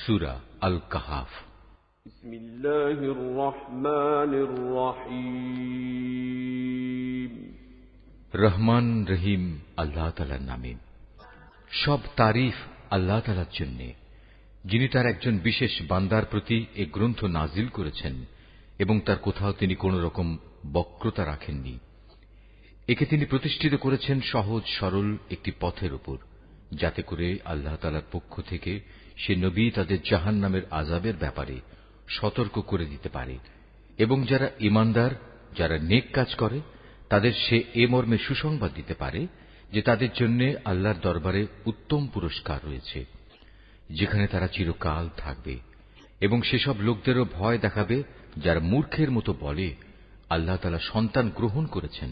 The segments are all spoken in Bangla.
সূরা আল কাহাফ। বিসমিল্লাহির রহমানির রহিম। রহমান রহিম আল্লাহ তাআলার নামে। সব তারিফ আল্লাহ তাআলার জন্য, যিনি তার একজন বিশেষ বান্দার প্রতি এ গ্রন্থ নাজিল করেছেন এবং তার কোথাও তিনি কোন রকম বক্রতা রাখেননি। একে তিনি প্রতিষ্ঠিত করেছেন সহজ সরল একটি পথের উপর, যাতে করে আল্লাহ তাআলার পক্ষ থেকে সে নবী তাদের জাহান্নামের আযাবের ব্যাপারে সতর্ক করে দিতে পারে এবং যারা ঈমানদার, যারা নেক কাজ করে, তাদের সে এ মর্মে সুসংবাদ দিতে পারে যে তাদের জন্য আল্লাহর দরবারে উত্তম পুরস্কার রয়েছে, যেখানে তারা চিরকাল থাকবে। এবং সেসব লোকদেরও ভয় দেখাবে যারা মূর্খের মতো বলে আল্লাহ তাআলা সন্তান গ্রহণ করেছেন।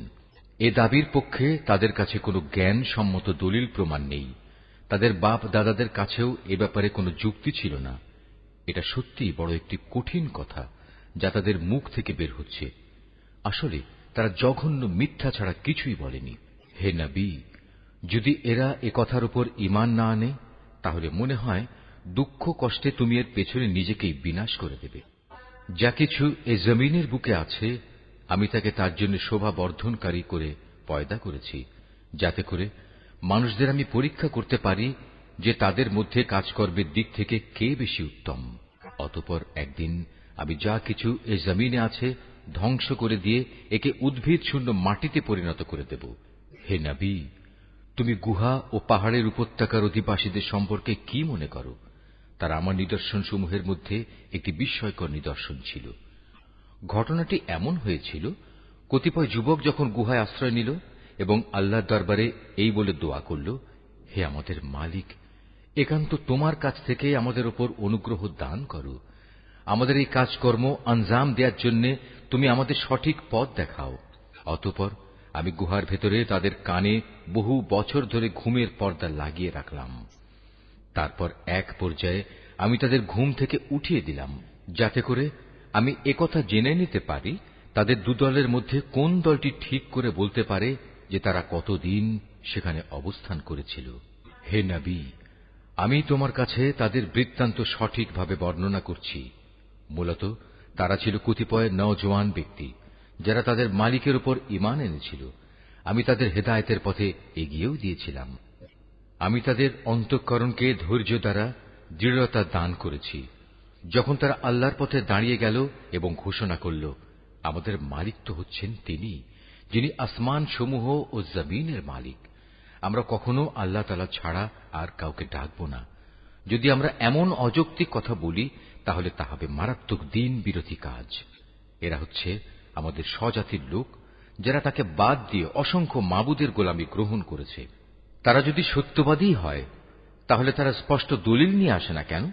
এ দাবির পক্ষে তাদের কাছে কোনো জ্ঞান সম্মত দলিল প্রমাণ নেই। তাদের বাপ দাদাদের কাছেও এ ব্যাপারে কোনো যুক্তি ছিল না। এটা সত্যিই বড় একটি কঠিন কথা যা তাদের মুখ থেকে বের হচ্ছে। আসলে তারা জঘন্য মিথ্যা ছাড়া কিছুই বলেনি। হে নবী, যদি এরা এ কথার উপর ঈমান না আনে, তাহলে মনে হয় দুঃখ কষ্টে তুমি এর পেছনে নিজেকেই বিনাশ করে দেবে। যা কিছু এ জমিনের বুকে আছে, আমি তাকে তার জন্য শোভা বর্ধনকারী করে পয়দা করেছি, যাতে করে মানুষদের আমি পরীক্ষা করতে পারি যে তাদের মধ্যে কাজকর্মের দিক থেকে কে বেশি উত্তম। অতঃপর একদিন আমি যা কিছু এ জমিনে আছে ধ্বংস করে দিয়ে একে উদ্ভিদ শূন্য মাটিতে পরিণত করে দেব। হে নবী, তুমি গুহা ও পাহাড়ের উপত্যকার অধিবাসীদের সম্পর্কে কি মনে করো? তারা আমার নিদর্শনসমূহের মধ্যে একটি বিস্ময়কর নিদর্শন ছিল। ঘটনাটি এমন হয়েছিল, কতিপয় যুবক যখন গুহায় আশ্রয় নিল এবং আল্লাহর দরবারে এই বলে দোয়া করল, হে আমাদের মালিক, একান্ত তোমার কাছ থেকে আমাদের উপর অনুগ্রহ দান করো। আমাদের এই কাজকর্ম আঞ্জাম দেওয়ার জন্য তুমি আমাদের সঠিক পথ দেখাও। অতঃপর আমি গুহার ভেতরে তাদের কানে বহু বছর ধরে ঘুমের পর্দা লাগিয়ে রাখলাম। তারপর এক পর্যায়ে আমি তাদের ঘুম থেকে উঠিয়ে দিলাম, যাতে করে আমি একথা জেনে নিতে পারি তাদের দুদলের মধ্যে কোন দলটি ঠিক করে বলতে পারে যে তারা কতদিন সেখানে অবস্থান করেছিল। হে নবী, আমি তোমার কাছে তাদের বৃত্তান্ত সঠিকভাবে বর্ণনা করছি। মূলত তারা ছিল কতিপয় নওজোয়ান ব্যক্তি, যারা তাদের মালিকের উপর ঈমান এনেছিল। আমি তাদের হেদায়েতের পথে এগিয়েও দিয়েছিলাম। আমি তাদের অন্তঃকরণকে ধৈর্য দ্বারা দৃঢ়তা দান করেছি। যখন তারা আল্লাহর পথে দাঁড়িয়ে গেল এবং ঘোষণা করল, আমাদের মালিক তো হচ্ছেন তিনি, যিনি আসমান সমূহ ও জমিনের মালিক। আমরা কখনো আল্লাহ তাআলা ছাড়া আর কাউকে ডাকব না। যদি আমরা এমন অযৌক্তিক কথা বলি, তাহলে তা হবে মারাত্মক দিন বিরোধী কাজ। এরা হচ্ছে আমাদের স্বজাতির লোক, যারা তাকে বাদ দিয়ে অসংখ্য মাবুদের গোলামি গ্রহণ করেছে। তারা যদি সত্যবাদী হয়, তাহলে তারা স্পষ্ট দলিল নিয়ে আসে না কেন?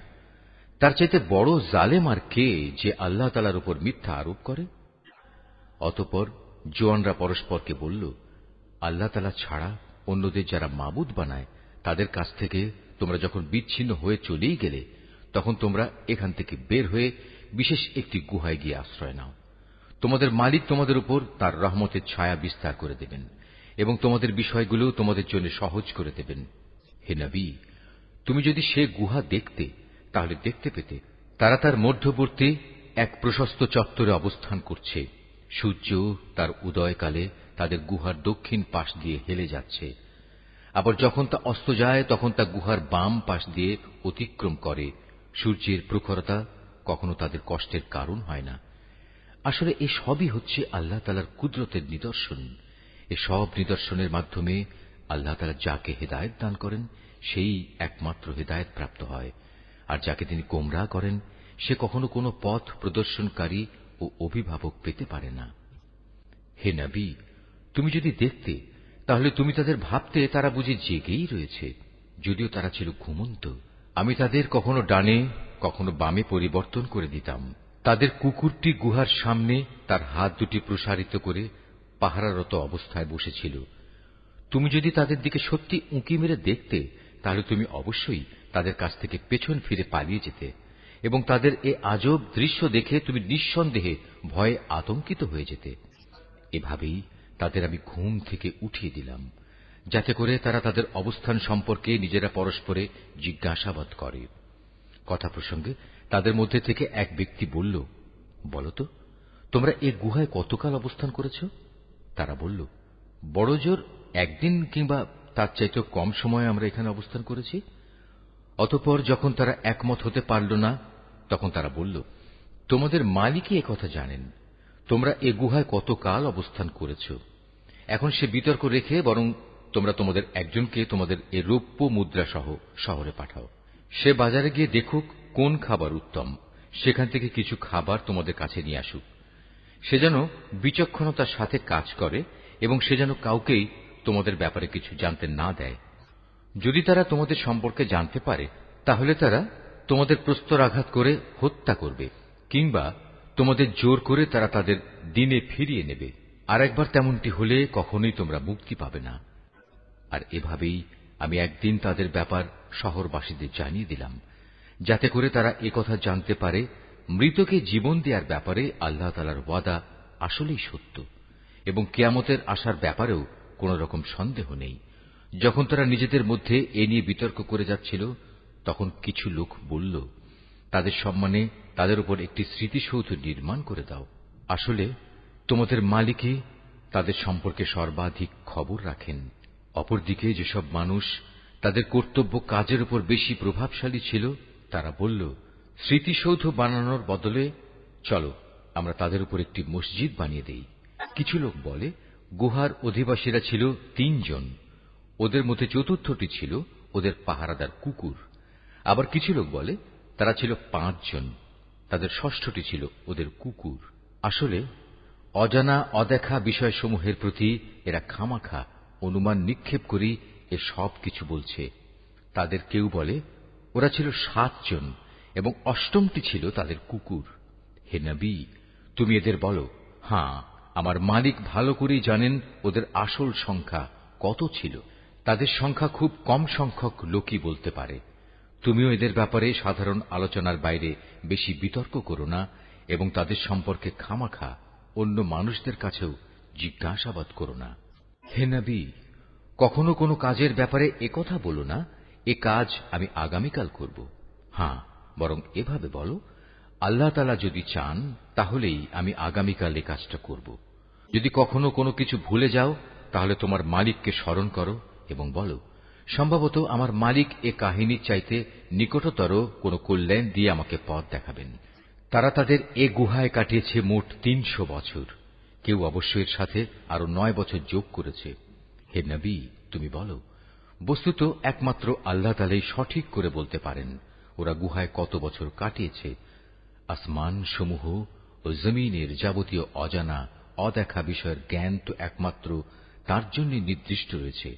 তার চাইতে বড় জালেম আর কে, যে আল্লাহ তাআলার উপর মিথ্যা আরোপ করে? অতঃপর জোয়ানরা পরস্পরকে বলল, আল্লাহ তাআলা ছাড়া অন্যদের যারা মাবুদ বানায়, তাদের কাছ থেকে তোমরা যখন বিচ্ছিন্ন হয়ে চলেই গেলে, তখন তোমরা এখান থেকে বের হয়ে বিশেষ একটি গুহায় গিয়ে আশ্রয় নাও। তোমাদের মালিক তোমাদের উপর তার রহমতের ছায়া বিস্তার করে দেবেন এবং তোমাদের বিষয়গুলো তোমাদের জন্য সহজ করে দেবেন। হে নবী, তুমি যদি সে গুহা দেখতে, তাহলে দেখতে পেতে তারা তার মধ্যবর্তী এক প্রশস্ত চত্বরে অবস্থান করছে। সূর্য তার উদয়কালে তাদের গুহার দক্ষিণ পাশ দিয়ে হেলে যাচ্ছে, আবার যখন তা অস্ত যায় তখন তা গুহার বাম পাশ দিয়ে অতিক্রম করে। সূর্যের প্রখরতা কখনো তাদের কষ্টের কারণ হয় না। আসলে এ সবই হচ্ছে আল্লাহ তাআলার কুদরতের নিদর্শন। এ সব নিদর্শনের মাধ্যমে আল্লাহ তাআলা যাকে হেদায়েত দান করেন, সেই একমাত্র হেদায়েত প্রাপ্ত হয়, আর যাকে তিনি গোমরাহ করেন, সে কখনো কোনো পথ প্রদর্শনকারী ও অভিভাবক পেতে পারে না। হে নবী, তুমি যদি দেখতে, তাহলে তুমি তাদের ভাবতে তারা বুঝি জেগেই রয়েছে, যদিও তারা ছিল ঘুমন্ত। আমি তাদের কখনো ডানে কখনো বামে পরিবর্তন করে দিতাম। তাদের কুকুরটি গুহার সামনে তার হাত দুটি প্রসারিত করে পাহারারত অবস্থায় বসেছিল। তুমি যদি তাদের দিকে সত্যি উঁকি মেরে দেখতে, তাহলে তুমি অবশ্যই তাদের কাছ থেকে পেছন ফিরে পালিয়ে যেতে এবং তাদের এ আজব দৃশ্য দেখে তুমি নিঃসন্দেহে ভয়ে আতঙ্কিত হয়ে যেতে। এভাবেই তাদের আমি ঘুম থেকে উঠিয়ে দিলাম, যাতে করে তারা তাদের অবস্থান সম্পর্কে নিজেরা পরস্পরে জিজ্ঞাসাবাদ করে। কথা প্রসঙ্গে তাদের মধ্যে থেকে এক ব্যক্তি বলল, বলতো তোমরা এ গুহায় কতকাল অবস্থান করেছ? তারা বলল, বড় জোর একদিন কিংবা তার চাইতেও কম সময় আমরা এখানে অবস্থান করেছি। অতঃপর যখন তারা একমত হতে পারল না, তখন তারা বলল, তোমাদের মালিকই একথা জানেন তোমরা এ গুহায় কতকাল অবস্থান করেছ। এখন সে বিতর্ক রেখে বরং তোমরা তোমাদের একজনকে তোমাদের এ রৌপ্য মুদ্রা সহ শহরে পাঠাও। সে বাজারে গিয়ে দেখুক কোন খাবার উত্তম, সেখান থেকে কিছু খাবার তোমাদের কাছে নিয়ে আসুক। সে যেন বিচক্ষণতার সাথে কাজ করে এবং সে যেন কাউকেই তোমাদের ব্যাপারে কিছু জানতে না দেয়। যদি তারা তোমাদের সম্পর্কে জানতে পারে, তাহলে তারা তোমাদের প্রস্তরাঘাত করে হত্যা করবে, কিংবা তোমাদের জোর করে তারা তাদের দিনে ফিরিয়ে নেবে। আর একবার তেমনটি হলে কখনোই তোমরা মুক্তি পাবে না। আর এভাবেই আমি একদিন তাদের ব্যাপার শহরবাসীদের জানিয়ে দিলাম, যাতে করে তারা একথা জানতে পারে মৃতকে জীবন দেওয়ার ব্যাপারে আল্লাহ তাআলার ওয়াদা আসলেই সত্য এবং কিয়ামতের আসার ব্যাপারেও কোন রকম সন্দেহ নেই। যখন তারা নিজেদের মধ্যে এ নিয়ে বিতর্ক করে যাচ্ছিল, তখন কিছু লোক বলল, তাদের সম্মানে তাদের উপর একটি স্মৃতিসৌধ নির্মাণ করে দাও। আসলে তোমাদের মালিকই তাদের সম্পর্কে সর্বাধিক খবর রাখেন। অপরদিকে যেসব মানুষ তাদের কর্তব্য কাজের উপর বেশি প্রভাবশালী ছিল, তারা বলল, স্মৃতিসৌধ বানানোর বদলে চলো আমরা তাদের উপর একটি মসজিদ বানিয়ে দেই। কিছু লোক বলে, গুহার অধিবাসীরা ছিল ৩ জন, ওদের মধ্যে চতুর্থটি ছিল ওদের পাহারাদার কুকুর। আবার কিছু লোক বলে তারা ছিল ৫ জন, তাদের ষষ্ঠটি ছিল ওদের কুকুর। আসলে অজানা অদেখা বিষয়সমূহের প্রতি এরা খামাখা অনুমান নিক্ষেপ করি এ সব কিছু বলছে। তাদের কেউ বলে ওরা ছিল ৭ জন এবং অষ্টমটি ছিল তাদের কুকুর। হে নবী, তুমি এদের বলো, হ্যাঁ, আমার মালিক ভালো করেই জানেন ওদের আসল সংখ্যা কত ছিল। তাদের সংখ্যা খুব কম সংখ্যক লোকই বলতে পারে। তুমিও এদের ব্যাপারে সাধারণ আলোচনার বাইরে বেশি বিতর্ক করো না এবং তাদের সম্পর্কে খামাখা অন্য মানুষদের কাছেও জিজ্ঞাসাবাদ করো না। হে নবী, কখনো কোনো কাজের ব্যাপারে একথা বলো না, এ কাজ আমি আগামীকাল করব। হ্যাঁ, বরং এভাবে বলো, আল্লাহ তাআলা যদি চান তাহলেই আমি আগামীকাল এ কাজটা করব। যদি কখনো কোনো কিছু ভুলে যাও, তাহলে তোমার মালিককে স্মরণ করো এবং বলো, সম্ভবত আমার মালিক এ কাহিনীর চাইতে নিকটতর কোনো কল্যাণ দিয়ে আমাকে পথ দেখাবেন। তারা তাদের এ গুহায় কাটিয়েছে মোট ৩০০ বছর। কেউ অবশ্য এর সাথে আরো ৯ বছর যোগ করেছে। হে নবী, তুমি বলো, বস্তুত একমাত্র আল্লাহ তাআলাই সঠিক করে বলতে পারেন ওরা গুহায় কত বছর কাটিয়েছে। আসমান সমূহ ও জমিনের যাবতীয় অজানা অদেখা বিষয়ের জ্ঞান তো একমাত্র তার জন্য নির্দিষ্ট রয়েছে।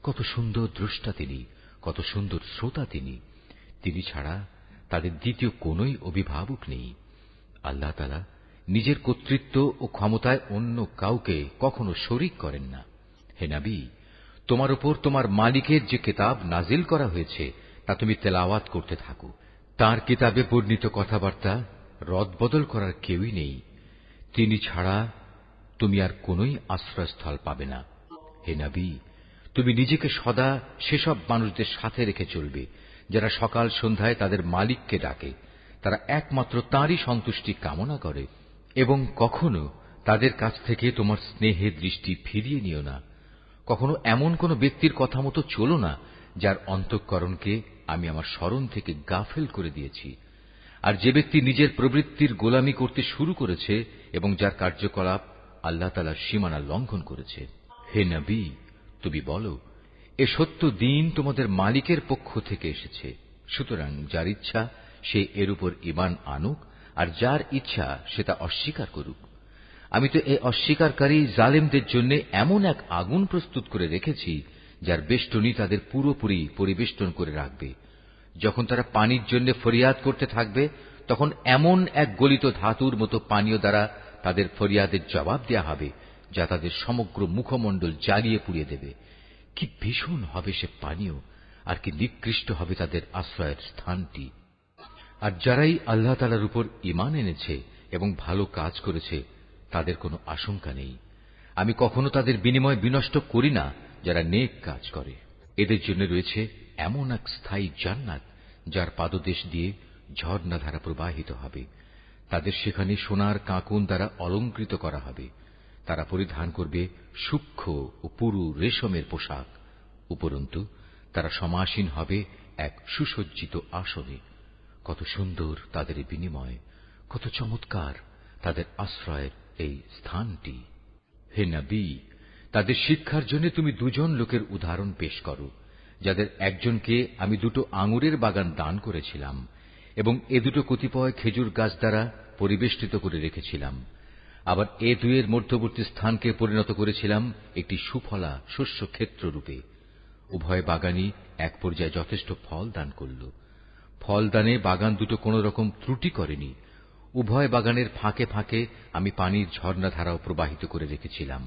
কত সুন্দর দ্রষ্টা তিনি, কত সুন্দর শ্রোতা তিনি। তিনি ছাড়া তাদের দ্বিতীয় কোনই অভিভাবক নেই। আল্লাহ তাআলা নিজের কর্তৃত্ব ও ক্ষমতায় অন্য কাউকে কখনো শরীক করেন না। হে নবী, তোমার উপর তোমার মালিকের যে কিতাব নাজিল করা হয়েছে তা তুমি তেলাওয়াত করতে থাকো। তার কিতাবে বর্ণিত কথাবার্তা রদবদল করার কেউই নেই। তিনি ছাড়া তুমি আর কোনই আশ্রয়স্থল পাবে না। হে নবী, তুমি নিজেকে সদা সেসব মানুষদের সাথে রেখে চলবে যারা সকাল সন্ধ্যায় তাদের মালিককে ডাকে, তারা একমাত্র তাঁরই সন্তুষ্টি কামনা করে, এবং কখনো তাদের কাছ থেকে তোমার স্নেহের দৃষ্টি ফিরিয়ে নিও না। কখনো এমন কোন ব্যক্তির কথা মতো চলো না যার অন্তঃকরণকে আমি আমার স্মরণ থেকে গাফেল করে দিয়েছি। আর যে ব্যক্তি নিজের প্রবৃত্তির গোলামি করতে শুরু করেছে এবং যার কার্যকলাপ আল্লাহ তাআলার সীমানা লঙ্ঘন করেছে। হে নবী, তুমি বলো, এ সত্য দিন তোমাদের মালিকের পক্ষ থেকে এসেছে। সুতরাং যার ইচ্ছা সে এর উপর ঈমান আনুক, আর যার ইচ্ছা সে তা অস্বীকার করুক। আমি তো এ অস্বীকারী জালেমদের জন্য এমন এক আগুন প্রস্তুত করে রেখেছি যার বেষ্টনী তাদের পুরোপুরি পরিবেষ্টন করে রাখবে। যখন তারা পানির জন্য ফরিয়াদ করতে থাকবে, তখন এমন এক গলিত ধাতুর মতো পানীয় দ্বারা তাদের ফরিয়াদের জবাব দেয়া হবে যা তাদের সমগ্র মুখমণ্ডল জ্বালিয়ে পুড়িয়ে দেবে। কি ভীষণ হবে সে পানীয়, আর কি নিকৃষ্ট হবে তাদের আশ্রয়ের স্থানটি। আর যারাই আল্লাহ তাআলার উপর ঈমান এনেছে এবং ভালো কাজ করেছে, তাদের কোনো আশঙ্কা নেই। আমি কখনো তাদের বিনিময় বিনষ্ট করি না যারা নেক কাজ করে। এদের জন্য রয়েছে এমন এক স্থায়ী জান্নাত যার পাদদেশ দিয়ে ঝর্ণাধারা প্রবাহিত হবে। তাদের সেখানে সোনার কাঁকুন দ্বারা অলঙ্কৃত করা হবে। তারা পরিধান করবে সূক্ষ্ম ও পুরু রেশমের পোশাক। উপরন্তু তারা সমাসীন হবে এক সুসজ্জিত আসনে। কত সুন্দর তাদের বিনিময়, কত চমৎকার তাদের আশ্রয়ের এই স্থানটি। হে নবী, তাদের শিক্ষার জন্য তুমি দুজন লোকের উদাহরণ পেশ করো, যাদের একজনকে আমি 2টো আঙুরের বাগান দান করেছিলাম এবং এ দুটো কতিপয় খেজুর গাছ দ্বারা পরিবেষ্টিত করে রেখেছিলাম। আবার এ দুয়ের মধ্যবর্তী স্থানকে পরিণত করেছিলাম একটি সুফলা শস্য ক্ষেত্র রূপে। উভয় বাগানই এক পর্যায়ে যথেষ্ট ফল দান করল। ফলদানে বাগান দুটো কোন রকম ত্রুটি করেনি। উভয় বাগানের ফাঁকে ফাঁকে আমি পানির ঝর্ণাধারাও প্রবাহিত করে রেখেছিলাম।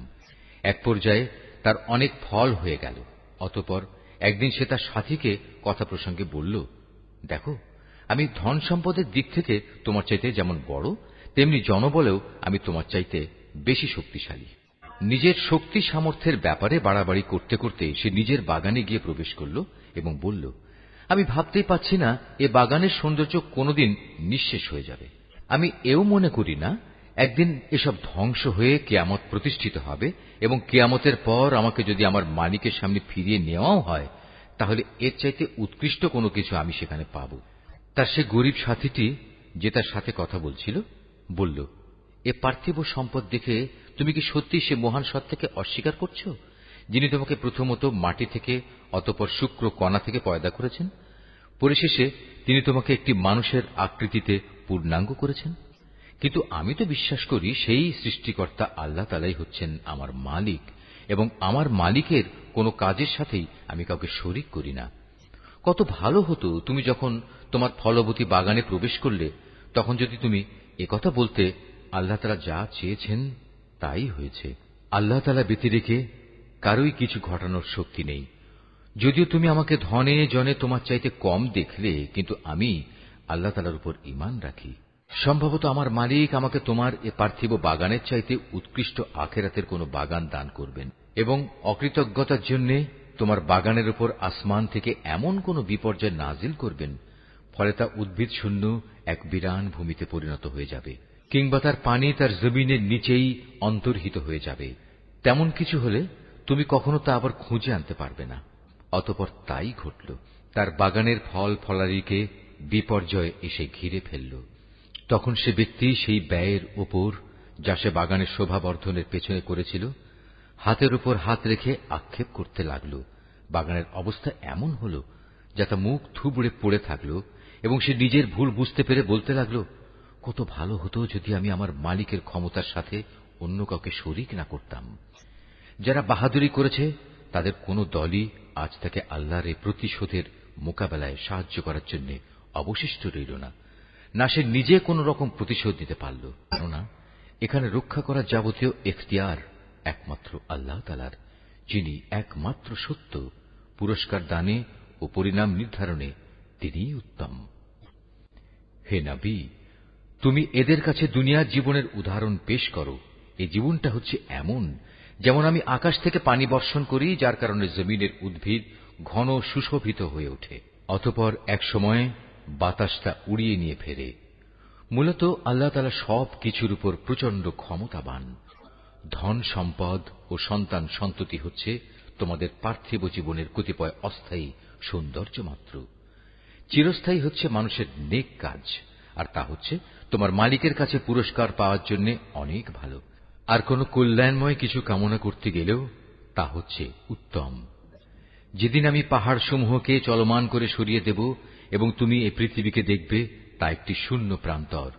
এক পর্যায়ে তার অনেক ফল হয়ে গেল। অতঃপর একদিন সে তার সাথীকে কথা প্রসঙ্গে বলল, দেখো, আমি ধন সম্পদের দিক থেকে তোমার চাইতে যেমন বড়, তেমনি জনবলেও আমি তোমার চাইতে বেশি শক্তিশালী। নিজের শক্তি সামর্থ্যের ব্যাপারে বাড়াবাড়ি করতে করতে সে নিজের বাগানে গিয়ে প্রবেশ করল এবং বলল, আমি ভাবতেই পাচ্ছি না এ বাগানের সৌন্দর্য কোনোদিন নিঃশেষ হয়ে যাবে। আমি এও মনে করি না একদিন এসব ধ্বংস হয়ে কিয়ামত প্রতিষ্ঠিত হবে এবং কিয়ামতের পর আমাকে যদি আমার মালিকের সামনে ফিরিয়ে নেওয়াও হয়, তাহলে এর চাইতে উৎকৃষ্ট কোনো কিছু আমি সেখানে পাব। তার সে গরিব সাথীটি, যে তার সাথে কথা বলছিল, বলল, এ পার্থিব সম্পদ দেখে তুমি কি সত্যি সে মহান সত্তাকে অস্বীকার করছো, যিনি তোমাকে প্রথমত মাটি থেকে অতঃপর শুক্র কণা থেকে পয়দা করেছেন, পরিশেষে তিনি তোমাকে একটি মানুষের আকৃতিতে পূর্ণাঙ্গ করেছেন? কিন্তু আমি তো বিশ্বাস করি সেই সৃষ্টিকর্তা আল্লাহ তাআলাই হচ্ছেন আমার মালিক এবং আমার মালিকের কোনো কাজের সাথেই আমি কাউকে শরীক করি না। কত ভালো হতো তুমি যখন তোমার ফলবতী বাগানে প্রবেশ করলে তখন যদি তুমি একথা বলতে, আল্লাহ তাআলা যা চেয়েছেন তাই হয়েছে। আল্লাহ তাআলা ব্যতি রেখে কারোই কিছু ঘটানোর শক্তি নেই। যদিও তুমি আমাকে ধনে জনে তোমার চাইতে কম দেখলে, কিন্তু আমি আল্লাহ তাআলার উপর ঈমান রাখি। সম্ভবত আমার মালিক আমাকে তোমার এ পার্থিব বাগানের চাইতে উৎকৃষ্ট আখিরাতের কোনো বাগান দান করবেন এবং অকৃতজ্ঞতার জন্য তোমার বাগানের উপর আসমান থেকে এমন কোন বিপর্যয় নাজিল করবেন, ফলে তা উদ্ভিদ শূন্য এক বিরান ভূমিতে পরিণত হয়ে যাবে, কিংবা তার পানি তার জমিনের নিচেই অন্তর্হিত হয়ে যাবে। তেমন কিছু হলে তুমি কখনো তা আবার খুঁজে আনতে পারবে না। অতঃপর তাই ঘটল। তার বাগানের ফল ফলারিকে বিপর্যয় এসে ঘিরে ফেলল। তখন সে ব্যক্তি সেই ব্যয়ের উপর, যা সে বাগানের শোভাবর্ধনের পেছনে করেছিল, হাতের উপর হাত রেখে আক্ষেপ করতে লাগল। বাগানের অবস্থা এমন হল যা তা মুখ থুবড়ে পড়ে থাকল এবং সে নিজের ভুল বুঝতে পেরে বলতে লাগল, কত ভালো হতো যদি আমি আমার মালিকের ক্ষমতার সাথে অন্য কাউকে শরীক না করতাম। যারা বাহাদুরি করেছে তাদের কোন দলই আজ তাকে আল্লাহর এই প্রতিশোধের মোকাবেলায় সাহায্য করার জন্য অবশিষ্ট রইল না। না সে নিজে কোন রকম প্রতিশোধ দিতে পারল, কেননা এখানে রক্ষা করার যাবতীয় এখতিয়ার একমাত্র আল্লাহ তাআলার, যিনি একমাত্র সত্য। পুরস্কার দানে ও পরিণাম নির্ধারণে তিনিই উত্তম। হে নবী, তুমি এদের কাছে দুনিয়ার জীবনের উদাহরণ পেশ করো। এই জীবনটা হচ্ছে এমন যেমন আমি আকাশ থেকে পানি বর্ষণ করি, যার কারণে জমিনের উদ্ভিদ ঘন সুশোভিত হয়ে ওঠে। অতঃপর এক সময়ে বাতাস তা উড়িয়ে নিয়ে ফেরে। মূলত আল্লাহ তাআলা সব কিছুর উপর প্রচন্ড ক্ষমতাবান। ধন সম্পদ ও সন্তান সন্ততি হচ্ছে তোমাদের পার্থিব জীবনের কতিপয় অস্থায়ী সৌন্দর্য মাত্র। চিরস্থায়ী হচ্ছে মানুষের নেক কাজ, আর তা হচ্ছে তোমার মালিকের কাছে পুরস্কার পাওয়ার জন্য অনেক ভালো। আর কোন কল্যাণময় কিছু কামনা করতে গেলেও তা হচ্ছে উত্তম। যেদিন আমি পাহাড় সমূহকে চলমান করে সরিয়ে দেব এবং তুমি এই পৃথিবীকে দেখবে তা একটি শূন্য প্রান্তর,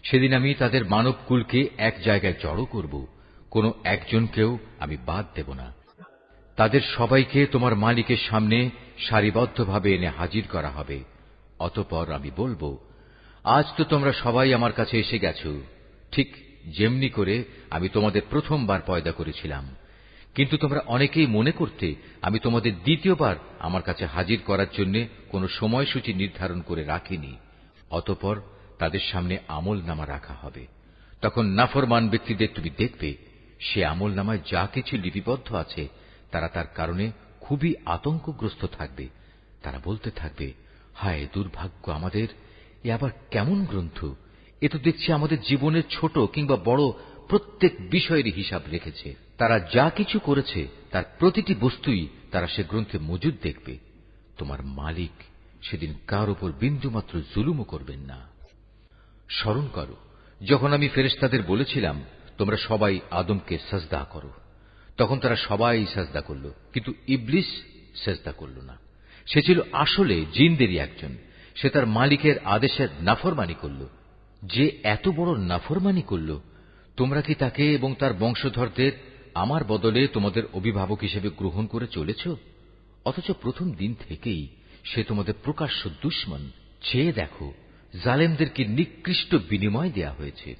সেদিন আমি তাদের মানবকুলকে এক জায়গায় জড়ো করব, কোন একজনকেও আমি বাদ দেব না। তাদের সবাইকে তোমার মালিকের সামনে সারিবদ্ধভাবে এনে হাজির করা হবে। অতঃপর আমি বলবো, আজ তো তোমরা সবাই আমার কাছে এসে গেছো, ঠিক যেমনি করে আমি তোমাদের প্রথমবার পয়দা করেছিলাম, কিন্তু তোমরা অনেকেই মনে করতে আমি তোমাদের দ্বিতীয়বার আমার কাছে হাজির করার জন্য কোন সময়সূচি নির্ধারণ করে রাখিনি। অতঃপর তাদের সামনে আমলনামা রাখা হবে। তখন নাফরমান ব্যক্তিদের তুমি দেখবে, সে আমলনামায় যা কিছু লিপিবদ্ধ আছে তারা তার কারণে খুবই আতঙ্কগ্রস্ত থাকবে। তারা বলতে থাকবে, হায় দুর্ভাগ্য আমাদের, এ আবার কেমন গ্রন্থ! এ তো দেখছি আমাদের জীবনের ছোট কিংবা বড় প্রত্যেক বিষয়েরই হিসাব রেখেছে। তারা যা কিছু করেছে তার প্রতিটি বস্তুই তারা সে গ্রন্থে মজুদ দেখবে। তোমার মালিক সেদিন কার উপর বিন্দুমাত্র জুলুমও করবেন না। স্মরণ করো, যখন আমি ফেরেশতাদের বলেছিলাম তোমরা সবাই আদমকে সাজদা করো, তখন তারা সবাই সাজদা করল, কিন্তু ইবলিস সাজদা করল না। সে ছিল আসলে জিনদেরই একজন। সে তার মালিকের আদেশের নাফরমানি করল। যে এত বড় নাফরমানি করল, তোমরা কি তাকে এবং তার বংশধরদের আমার বদলে তোমাদের অভিভাবক হিসেবে গ্রহণ করে চলেছ? অথচ প্রথম দিন থেকেই সে তোমাদের প্রকাশ্য দুশমন। চেয়ে দেখো, জালেমদেরকে নিকৃষ্ট বিনিময় দেয়া হয়েছে।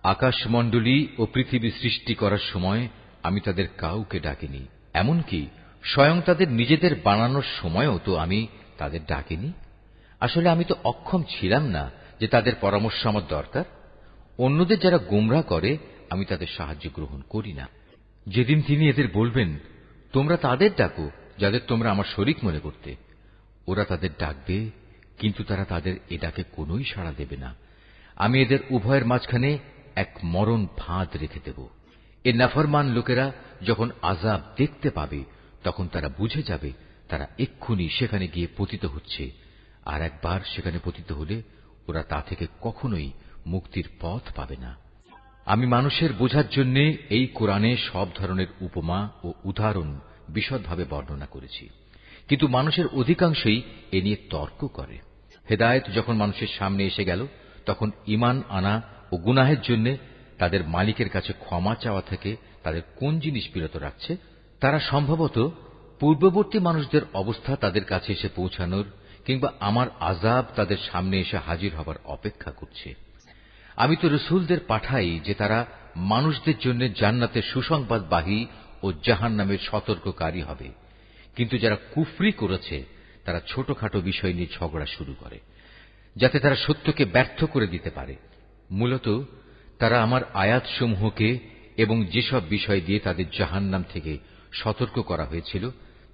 আকাশমণ্ডলী ও পৃথিবী সৃষ্টি করার সময় আমি তাদের কাউকে ডাকিনি, এমনকি স্বয়ং তাদের নিজেদের বানানোর সময়ও তো আমি তাদের ডাকিনি। আসলে আমি তো অক্ষম ছিলাম না যে তাদের পরামর্শ আমার দরকার। অন্যদের যারা গোমরাহ করে আমি তাদের সাহায্য গ্রহণ করি না। যেদিন তিনি এদের বলবেন তোমরা তাদের ডাকো যাদের তোমরা আমার শরীক মনে করতে, ওরা তাদের ডাকবে, কিন্তু তারা তাদের এ ডাকে কোনোই সাড়া দেবে না। আমি এদের উভয়ের মাঝখানে এক মরণ ফাঁদ রেখে দেব। এ নাফরমান লোকেরা যখন আযাব দেখতে পাবে তখন তারা বুঝে যাবে তারা এক্ষুনি সেখানে গিয়ে পতিত হচ্ছে, আর একবার সেখানে পতিত হলে ওরা তা থেকে কখনোই মুক্তির পথ পাবে না। আমি মানুষের বোঝার জন্য এই কোরআনে সব ধরনের উপমা ও উদাহরণ বিশদভাবে বর্ণনা করেছি, কিন্তু মানুষের অধিকাংশই এ নিয়ে তর্ক করে। হেদায়েত যখন মানুষের সামনে এসে গেল, তখন ঈমান আনা ও গুনাহের জন্য তাদের মালিকের কাছে ক্ষমা চাওয়া থেকে তাদের কোন জিনিস বিরত রাখছে? তারা সম্ভবত পূর্ববর্তী মানুষদের অবস্থা তাদের কাছে এসে পৌঁছানোর কিংবা আমার আযাব তাদের সামনে এসে হাজির হবার অপেক্ষা করছে। আমি তো রসুলদের পাঠাই যে তারা মানুষদের জন্য জান্নাতের সুসংবাদবাহী ও জাহান্নামের সতর্ককারী হবে, কিন্তু যারা কুফরি করেছে তারা ছোটখাটো বিষয় নিয়ে ঝগড়া শুরু করে, যাতে তারা সত্যকে ব্যর্থ করে দিতে পারে। মূলত তারা আমার আয়াতসমূহকে এবং যেসব বিষয় দিয়ে তাদের জাহান্নাম থেকে সতর্ক করা হয়েছিল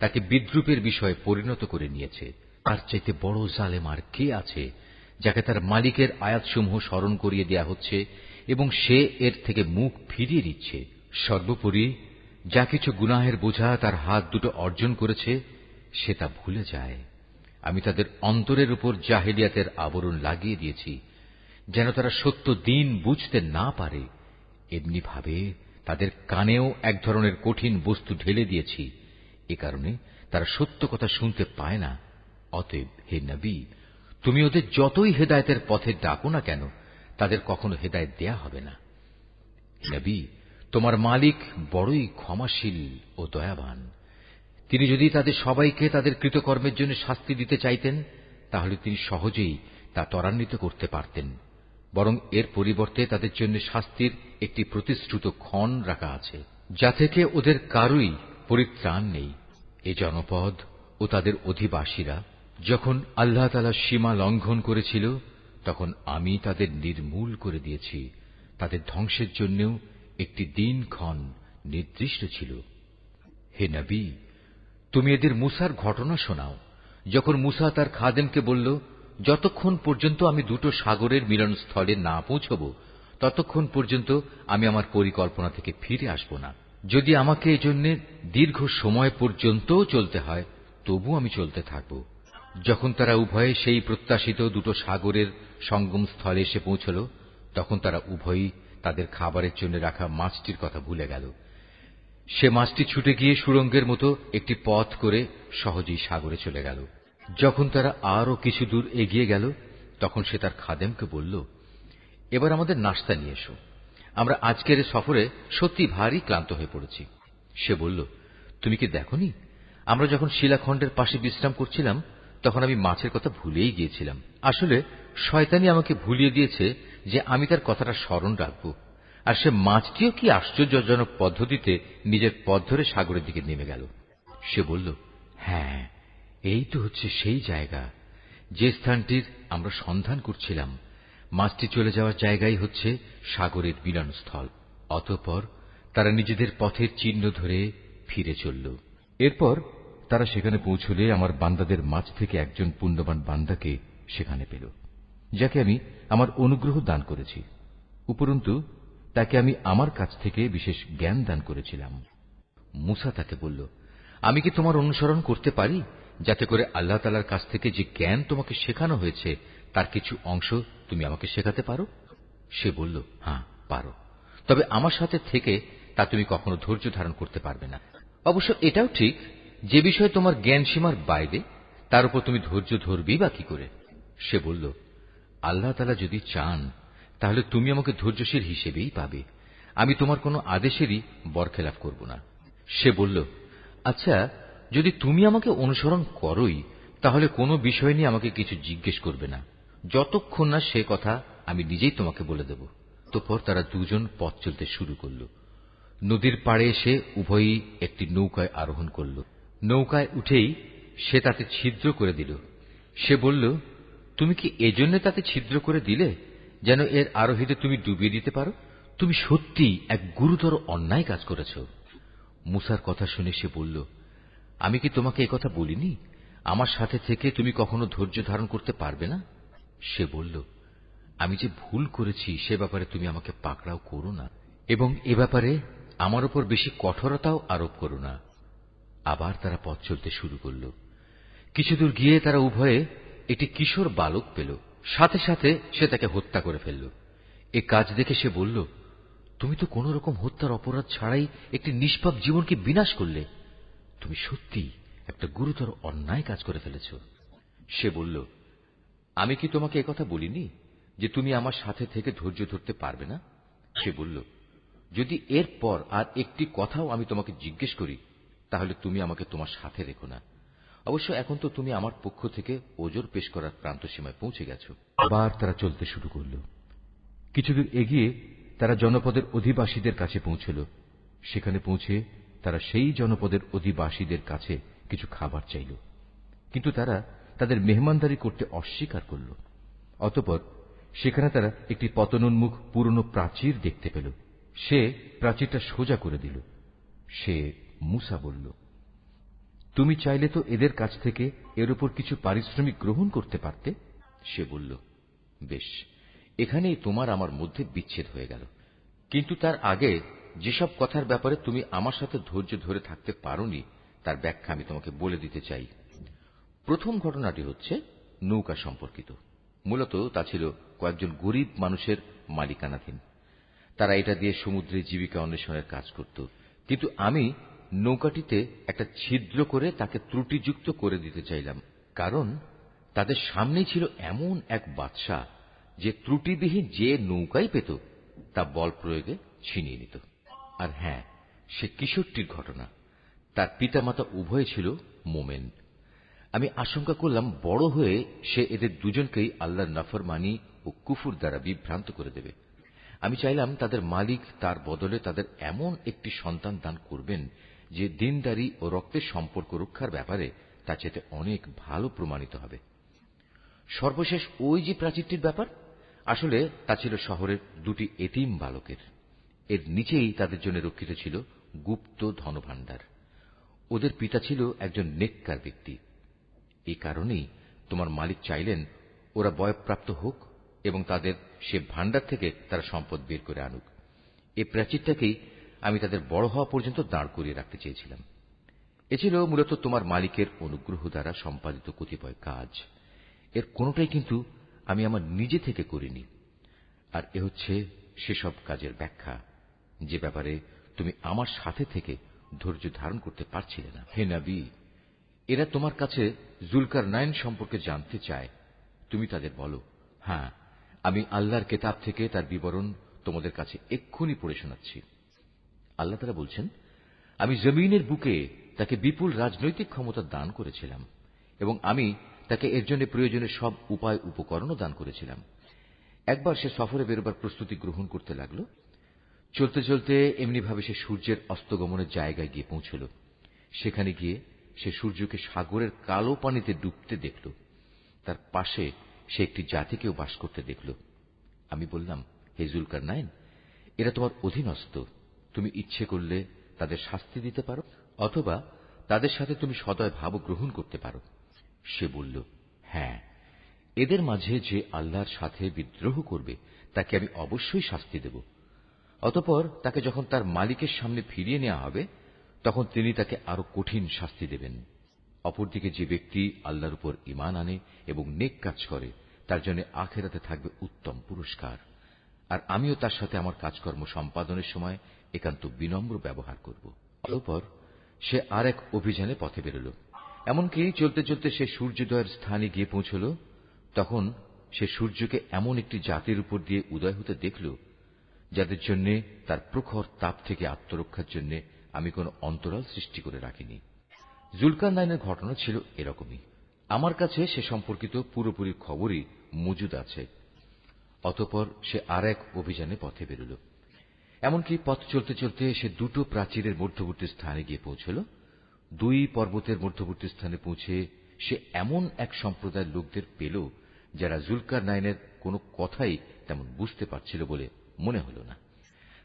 তাকে বিদ্রূপের বিষয়ে পরিণত করে নিয়েছে। তার চাইতে বড় জালেম আর কে আছে, যাকে তার মালিকের আয়াতসমূহ স্মরণ করিয়ে দেয়া হচ্ছে এবং সে এর থেকে মুখ ফিরিয়ে দিচ্ছে। সর্বোপরি যা কিছু গুনাহের বোঝা তার হাত দুটো অর্জন করেছে সে তা ভুলে যায়। আমি তাদের অন্তরের উপর জাহেলিয়াতের আবরণ লাগিয়ে দিয়েছি, যেন তারা সত্য দিন বুঝতে না পারে। এমনি ভাবে তাদের কানেও এক ধরনের কঠিন বস্তু ঢেলে দিয়েছি, এ কারণে তারা সত্য কথা শুনতে পায় না। অতএব হে নবী, তুমি ওদের যতই হেদায়েতের পথে ডাকো না কেন, তাদের কখনো হেদায়েত দেয়া হবে না। নবী, তোমার মালিক বড়ই ক্ষমাশীল ও দয়াবান। তিনি যদি তাদের সবাইকে তাদের কৃতকর্মের জন্য শাস্তি দিতে চাইতেন, তাহলে তিনি সহজেই তা ত্বরান্বিত করতে পারতেন। বরং এর পরিবর্তে তাদের জন্য শাস্তির একটি প্রতিশ্রুত ক্ষণ রাখা আছে, যা থেকে ওদের কারুই পরিত্রাণ নেই। এ জনপদ ও তাদের অধিবাসীরা যখন আল্লাহ তাআলা সীমা লঙ্ঘন করেছিল, তখন আমি তাদের নির্মূল করে দিয়েছি। তাদের ধ্বংসের জন্যও একটি দিনক্ষণ নির্দিষ্ট ছিল। হে নবী, তুমি এদের মূসার ঘটনা শোনাও। যখন মূসা তার খাদেমকে বলল, যতক্ষণ পর্যন্ত আমি দুটো সাগরের মিলনস্থলে না পৌঁছব, ততক্ষণ পর্যন্ত আমি আমার পরিকল্পনা থেকে ফিরে আসব না। যদি আমাকে এজন্য দীর্ঘ সময় পর্যন্তও চলতে হয়, তবু আমি চলতে থাকব। যখন তারা উভয়ে সেই প্রত্যাশিত দুটো সাগরের সঙ্গমস্থলে এসে পৌঁছল, তখন তারা উভয়ই তাদের খাবারের জন্য রাখা মাছটির কথা ভুলে গেল। সে মাছটি ছুটে গিয়ে সুড়ঙ্গের মতো একটি পথ করে সহজেই সাগরে চলে গেল। যখন তারা আরও কিছু দূর এগিয়ে গেল, তখন সে তার খাদেমকে বলল, এবার আমাদের নাশতা নিয়ে এসো। আমরা আজকের সফরে সত্যি ভারী ক্লান্ত হয়ে পড়েছি। সে বলল, তুমি কি দেখোনি, আমরা যখন শিলাখণ্ডের পাশে বিশ্রাম করছিলাম তখন আমি মাছের কথা ভুলেই গিয়েছিলাম। আসলে শয়তানি আমাকে ভুলিয়ে দিয়েছে যে আমি তার কথাটা স্মরণ রাখব। আর সে মাছটিও কি আশ্চর্যজনক পদ্ধতিতে নিজের পথ ধরে সাগরের দিকে নেমে গেল। সে বলল, হ্যাঁ, এই তো হচ্ছে সেই জায়গা যে স্থানটির আমরা সন্ধান করছিলাম। মাছটি চলে যাওয়ার জায়গাই হচ্ছে সাগরের মিলনস্থল। অতঃপর তারা নিজেদের পথের চিহ্ন ধরে ফিরে চলল। এরপর তারা সেখানে পৌঁছলে আমার বান্দাদের মাঝ থেকে একজন পুণ্যবান বান্দাকে সেখানে পেল, যাকে আমি আমার অনুগ্রহ দান করেছি। উপরন্তু তাকে আমি আমার কাছ থেকে বিশেষ জ্ঞান দান করেছিলাম। মুসা তাকে বলল, আমি কি তোমার অনুসরণ করতে পারি, যাতে করে আল্লাহ তাআলার কাছ থেকে যে জ্ঞান তোমাকে শেখানো হয়েছে তার কিছু অংশ তুমি আমাকে শেখাতে পারো? সে বলল, হ্যাঁ পারো, তবে আমার সাথে থেকে তা তুমি কখনো ধৈর্য ধারণ করতে পারবে না। অবশ্য এটাও ঠিক, যে বিষয়ে তোমার জ্ঞান সীমার বাইরে তার উপর তুমি ধৈর্য ধরবেই বা কি করে? সে বলল, আল্লাহ তাআলা যদি চান তাহলে তুমি আমাকে ধৈর্যশীল হিসেবেই পাবে, আমি তোমার কোনো আদেশেরই বরখেলাপ করব না। সে বলল, আচ্ছা, যদি তুমি আমাকে অনুসরণ করোই তাহলে কোনো বিষয় নিয়ে আমাকে কিছু জিজ্ঞেস করবে না, যতক্ষণ না সে কথা আমি নিজেই তোমাকে বলে দেব। অতঃপর তারা দুজন পথ চলতে শুরু করল। নদীর পাড়ে এসে উভয়ই একটি নৌকায় আরোহণ করল। নৌকায় উঠেই সে তাতে ছিদ্র করে দিল। সে বলল, তুমি কি এজন্য তাতে ছিদ্র করে দিলে যেন এর আরোহীদের তুমি ডুবিয়ে দিতে পারো? তুমি সত্যিই এক গুরুতর অন্যায় কাজ করেছ। মুসার কথা শুনে সে বলল, আমি কি তোমাকে একথা বলিনি আমার সাথে থেকে তুমি কখনো ধৈর্য ধারণ করতে পারবে না? সে বলল, আমি যে ভুল করেছি সে ব্যাপারে তুমি আমাকে পাকড়াও করো না, এবং এ ব্যাপারে আমার উপর বেশি কঠোরতাও আরোপ করো না। আবার তারা পথ চলতে শুরু করল। কিছুদূর গিয়ে তারা উভয়ে একটি কিশোর বালক পেল। সাথে সাথে সে তাকে হত্যা করে ফেলল। এ কাজ দেখে সে বলল, তুমি তো কোন রকম হত্যার অপরাধ ছাড়াই একটি নিষ্পাপ জীবনকে বিনাশ করলে। তুমি সত্যিই একটা গুরুতর অন্যায় কাজ করে ফেলেছ। সে বলল, আমি কি তোমাকে একথা বলিনি যে তুমি আমার সাথে থেকে ধৈর্য ধরতে পারবে না? সে বলল, যদি এরপর আর একটি কথাও আমি তোমাকে জিজ্ঞেস করি তাহলে তুমি আমাকে তোমার সাথে রেখো না। অবশ্য এখন তো তুমি আমার পক্ষ থেকে ওজর পেশ করার প্রান্তসীমায় পৌঁছে গেছ। আবার তারা চলতে শুরু করল। কিছুদূর এগিয়ে তারা জনপদের অধিবাসীদের কাছে পৌঁছল। সেখানে পৌঁছে তারা সেই জনপদের অধিবাসীদের কাছে কিছু খাবার চাইল, কিন্তু তারা তাদের মেহমানদারি করতে অস্বীকার করল। অতঃপর সেখানে তারা একটি পতনোন্মুখ পুরনো প্রাচীর দেখতে পেল। সে প্রাচীরটা সোজা করে দিল। সে মুসা বলল, তুমি চাইলে তো এদের কাছ থেকে এর উপর কিছু পারিশ্রমিক গ্রহণ করতে পারতে। সে বলল, বেশ, এখানেই তোমার আমার মধ্যে বিচ্ছেদ হয়ে গেল, কিন্তু তার আগে যেসব কথার ব্যাপারে তুমি আমার সাথে ধৈর্য ধরে থাকতে পারোনি তার ব্যাখ্যা আমি তোমাকে বলে দিতে চাই। প্রথম ঘটনাটি হচ্ছে নৌকা সম্পর্কিত। মূলত তা ছিল কয়েকজন গরিব মানুষের মালিকানাধীন। তারা এটা দিয়ে সমুদ্রে জীবিকা অন্বেষণের কাজ করত, কিন্তু আমি নৌকাটিতে একটা ছিদ্র করে তাকে ত্রুটিযুক্ত করে দিতে চাইলাম, কারণ তাদের সামনেই ছিল এমন এক বাদশা যে ত্রুটিবিহীন যে নৌকাই পেত তা বল প্রয়োগে ছিনিয়ে নিত। আর হ্যাঁ, সে কিশোরটির ঘটনা। তার পিতামাতা উভয় ছিল মোমেন। আমি আশঙ্কা করলাম বড় হয়ে সে এদের দুজনকেই আল্লাহর নাফরমানি ও কুফর দ্বারা বিভ্রান্ত করে দেবে। আমি চাইলাম তাদের মালিক তার বদলে তাদের এমন একটি সন্তান দান করবেন যে দিনদারি ও রক্তের সম্পর্ক রক্ষার ব্যাপারে তার চেয়ে অনেক ভালো প্রমাণিত হবে। সর্বশেষ ওই যে প্রাচীরটির ব্যাপার, আসলে তা ছিল শহরের দুটি এতিম বালকের। এর নিচেই তাদের জন্য রক্ষিত ছিল গুপ্ত ধনভাণ্ডার। ওদের পিতা ছিল একজন নেককার ব্যক্তি। এই কারণেই তোমার মালিক চাইলেন ওরা বয়ঃপ্রাপ্ত হোক এবং তাদের সে ভাণ্ডার থেকে তারা সম্পদ বের করে আনুক। এই প্রাচীরটাকেই আমি তাদের বড় হওয়া পর্যন্ত দাঁড় করিয়ে রাখতে চেয়েছিলাম। এ ছিল মূলত তোমার মালিকের অনুগ্রহ দ্বারা সম্পাদিত কতিপয় কাজ। এর কোনোটাই কিন্তু আমি আমার নিজে থেকে করিনি। আর এ হচ্ছে সেসব কাজের ব্যাখ্যা যে ব্যাপারে তুমি আমার সাথে থেকে ধৈর্য ধারণ করতে পারছিলে না। হে নবী, এরা তোমার কাছে জুলকারনাইন সম্পর্কে জানতে চায়। তুমি তাদের বলো, হ্যাঁ, আমি আল্লাহর কেতাব থেকে তার বিবরণ তোমাদের কাছে এক্ষুনি পড়ে শোনাচ্ছি। আল্লাহ তাআলা বলছেন, আমি জমিনের বুকে তাকে বিপুল রাজনৈতিক ক্ষমতা দান করেছিলাম এবং আমি তাকে এর জন্য প্রয়োজনীয় সব উপায় উপকরণও দান করেছিলাম। একবার সে সফরে বেরোবার প্রস্তুতি গ্রহণ করতে লাগল। চলতে চলতে এমনিভাবে সে সূর্যের অস্তগমনের জায়গায় গিয়ে পৌঁছল। সেখানে গিয়ে সে সূর্যকে সাগরের কালো পানিতে ডুবতে দেখল। তার পাশে সে একটি জাতিকেও বাস করতে দেখল। আমি বললাম, হে জুলকারনাইন, এরা তোমার অধীনস্থ। তুমি ইচ্ছে করলে তাদের শাস্তি দিতে পারো, অথবা তাদের সাথে তুমি সদয় ভাব গ্রহণ করতে পারো। সে বলল, হ্যাঁ, এদের মাঝে যে আল্লাহর সাথে বিদ্রোহ করবে তাকে আমি অবশ্যই শাস্তি দেব। অতঃপর তাকে যখন তার মালিকের সামনে ফিরিয়ে নেওয়া হবে তখন তিনি তাকে আরো কঠিন শাস্তি দেবেন। অপরদিকে যে ব্যক্তি আল্লাহর উপর ঈমান আনে এবং নেক কাজ করে তার জন্য আখিরাতে থাকবে উত্তম পুরস্কার। আর আমিও তার সাথে আমার কাজকর্ম সম্পাদনের সময় একান্ত বিনম্র ব্যবহার করব। অতঃপর সে আর এক অভিযানে পথে বেরোল। এমনকি চলতে চলতে সে সূর্যোদয়ের স্থানে গিয়ে পৌঁছল। তখন সে সূর্যকে এমন একটি জাতির উপর দিয়ে উদয় হতে দেখল যাদের জন্য তার প্রখর তাপ থেকে আত্মরক্ষার জন্য আমি কোন অন্তরাল সৃষ্টি করে রাখিনি। জুলকারনাইনের ঘটনা ছিল এরকমই। আমার কাছে সে সম্পর্কিত পুরোপুরি খবরই মজুদ আছে। অতঃপর সে আর এক অভিযানে পথে বেরোল। এমনকি পথ চলতে চলতে সে দুটো প্রাচীরের মধ্যবর্তী স্থানে গিয়ে পৌঁছল। দুই পর্বতের মধ্যবর্তী স্থানে পৌঁছে সে এমন এক সম্প্রদায়ের লোকদের পেল যারা জুলকারনাইনের কোনো কথাই তেমন বুঝতে পারছিল বলে মনে হল না।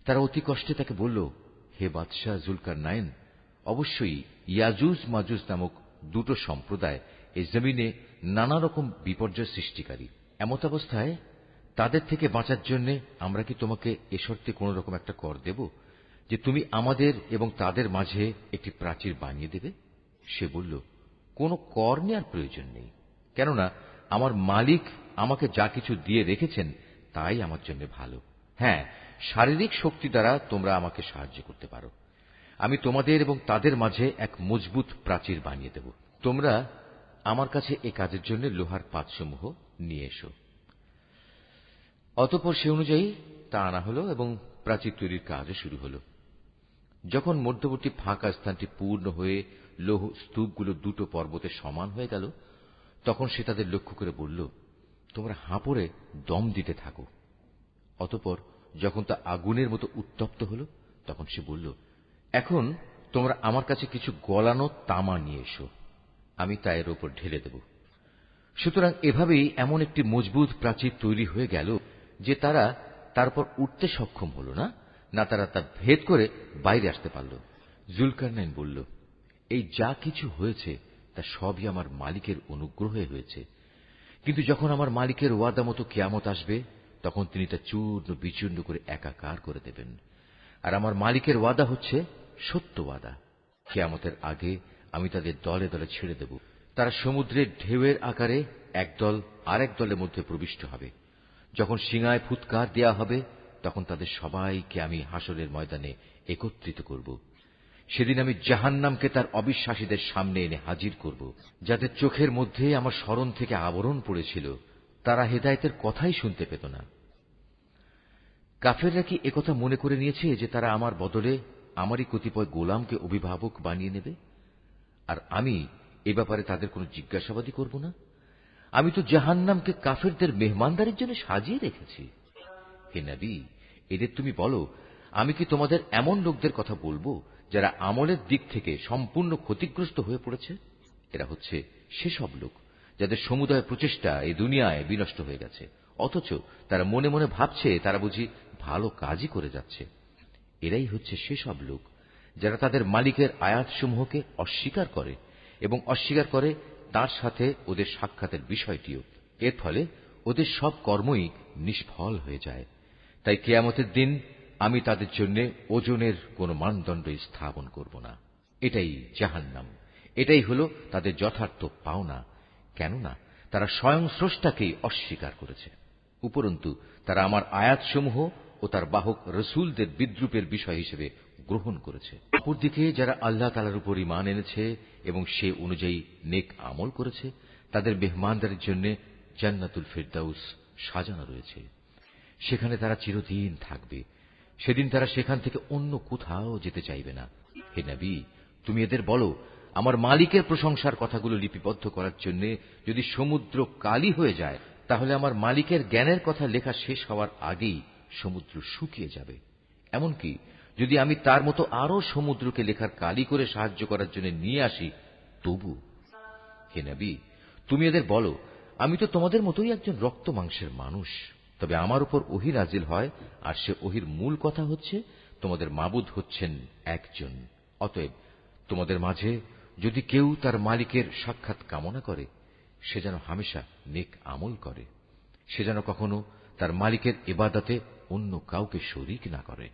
তারা অতি কষ্টে তাকে বলল, হে বাদশাহ জুলকারনাইন, অবশ্যই ইয়াজুজ মাজুজ নামক দুটো সম্প্রদায় এই জমিনে নানা রকম বিপর্যয় সৃষ্টিকারী। এমতাবস্থায় তাদের থেকে বাঁচার জন্য আমরা কি তোমাকে এ শর্তে কোন রকম একটা কর দেব যে তুমি আমাদের এবং তাদের মাঝে একটি প্রাচীর বানিয়ে দেবে? সে বলল, কোনো কর নেওয়ার প্রয়োজন নেই, কেননা আমার মালিক আমাকে যা কিছু দিয়ে রেখেছেন তাই আমার জন্য ভালো। হ্যাঁ, শারীরিক শক্তি দ্বারা তোমরা আমাকে সাহায্য করতে পারো। আমি তোমাদের এবং তাদের মাঝে এক মজবুত প্রাচীর বানিয়ে দেব। তোমরা আমার কাছে এ কাজের জন্য লোহার পাতসমূহ নিয়ে এসো। অতঃপর সে অনুযায়ী তা আনা হল এবং প্রাচীর তৈরির কাজও শুরু হল। যখন মধ্যবর্তী ফাঁকা স্থানটি পূর্ণ হয়ে লৌহ স্তূপগুলো দুটো পর্বতে সমান হয়ে গেল তখন সে তাদের লক্ষ্য করে বলল, তোমরা হাঁপড়ে দম দিতে থাকো। অতঃপর যখন তা আগুনের মতো উত্তপ্ত হল তখন সে বলল, এখন তোমরা আমার কাছে কিছু গলানো তামা নিয়ে এসো, আমি তা এর ওপর ঢেলে দেব। সুতরাং এভাবেই এমন একটি মজবুত প্রাচীর তৈরি হয়ে গেল যে তারা তারপর উঠতে সক্ষম হল না, না তারা তা ভেদ করে বাইরে আসতে পারল। জুলকারনাইন বলল, এই যা কিছু হয়েছে তা সবই আমার মালিকের অনুগ্রহে হয়েছে, কিন্তু যখন আমার মালিকের ওয়াদা মতো কিয়ামত আসবে তখন তিনি তা চূর্ণ বিচূর্ণ করে একাকার করে দেবেন। আর আমার মালিকের ওয়াদা হচ্ছে সত্য ওয়াদা। কিয়ামতের আগে আমি তাদের দলে দলে ছেড়ে দেব। তারা সমুদ্রের ঢেউয়ের আকারে একদল আরেক দলের মধ্যে প্রবিষ্ট হবে। যখন সিঙায় ফুৎকার দেয়া হবে তখন তাদের সবাইকে আমি হাসরের ময়দানে একত্রিত করব। সেদিন আমি জাহান্নামকে তার অবিশ্বাসীদের সামনে এনে হাজির করব। যাদের চোখের মধ্যে আমার স্মরণ থেকে আবরণ পড়েছিল তারা হেদায়েতের কথাই শুনতে পেত না। কাফেররা কি একথা মনে করে নিয়েছে যে তারা আমার বদলে আমারই কতিপয় গোলামকে অভিভাবক বানিয়ে নেবে, আর আমি এ ব্যাপারে তাদের কোনো জিজ্ঞাসাবাদই করব না? আমি তো জাহান্নামকে কাফেরদের মেহমানদারির জন্য সাজিয়ে রেখেছি। হে নবী, এদের তুমি বলো, আমি কি তোমাদের এমন লোকদের কথা বলবো যারা আমলের দিক থেকে সম্পূর্ণ ক্ষতিগ্রস্ত হয়ে পড়েছে? এরা হচ্ছে সেসব লোক যাদের সমুদয় প্রচেষ্টা এই দুনিয়ায় বিনষ্ট হয়ে গেছে, অথচ তারা মনে মনে ভাবছে তারা বুঝি ভালো কাজই করে যাচ্ছে। এরাই হচ্ছে সেসব লোক যারা তাদের মালিকের আয়াতসমূহকে অস্বীকার করে এবং অস্বীকার করে তার সাথে ওদের সাক্ষাতের বিষয়টিও। এর ফলে ওদের সব কর্মই নিষ্ফল হয়ে যায়। তাই কিয়ামতের দিন আমি তাদের জন্য ওজনের কোন মানদণ্ড স্থাপন করব না। এটাই জাহান্নাম, এটাই হলো তাদের যথার্থ পাওনা, কেননা তারা স্বয়ং স্রষ্টাকেই অস্বীকার করেছে। উপরন্তু তারা আমার আয়াতসমূহ ও তার বাহক রসুলদের বিদ্রূপের বিষয় হিসেবে গ্রহণ করেছে। অপরদিকে যারা আল্লাহ তাআলার উপর ঈমান এনেছে এবং সে অনুযায়ী নেক আমল করেছে তাদের মেহমানদারির জন্য জান্নাতুল ফিরদাউস সাজানো রয়েছে। সেখানে তারা চিরদিন থাকবে। সেদিন তারা সেখান থেকে অন্য কোথাও যেতে চাইবে না। হে নবী, তুমি এদের বলো, আমার মালিকের প্রশংসার কথাগুলো লিপিবদ্ধ করার জন্য যদি সমুদ্র কালি হয়ে যায় তাহলে আমার মালিকের জ্ঞানের কথা লেখা শেষ হওয়ার আগেই সমুদ্র শুকিয়ে যাবে। এমনকি যদি আমি তার মতো আরো সমুদ্রকে লেখার কালি করে সাহায্য করার জন্য নিয়ে আসি তবু। হে নবী, তুমি এদের বলো, আমি তো তোমাদের মতোই একজন রক্ত মাংসের মানুষ, তবে আমার উপর ওহী নাজিল হয় আর সে ওহীর মূল কথা হচ্ছে তোমাদের মাবুদ হচ্ছেন একজন। অতএব তোমাদের মাঝে যদি কেউ তার মালিকের সাক্ষাৎ কামনা করে সে যেন হামেশা নেক আমল করে, সে যেন কখনো তার মালিকের ইবাদতে অন্য কাউকে শরীক না করে।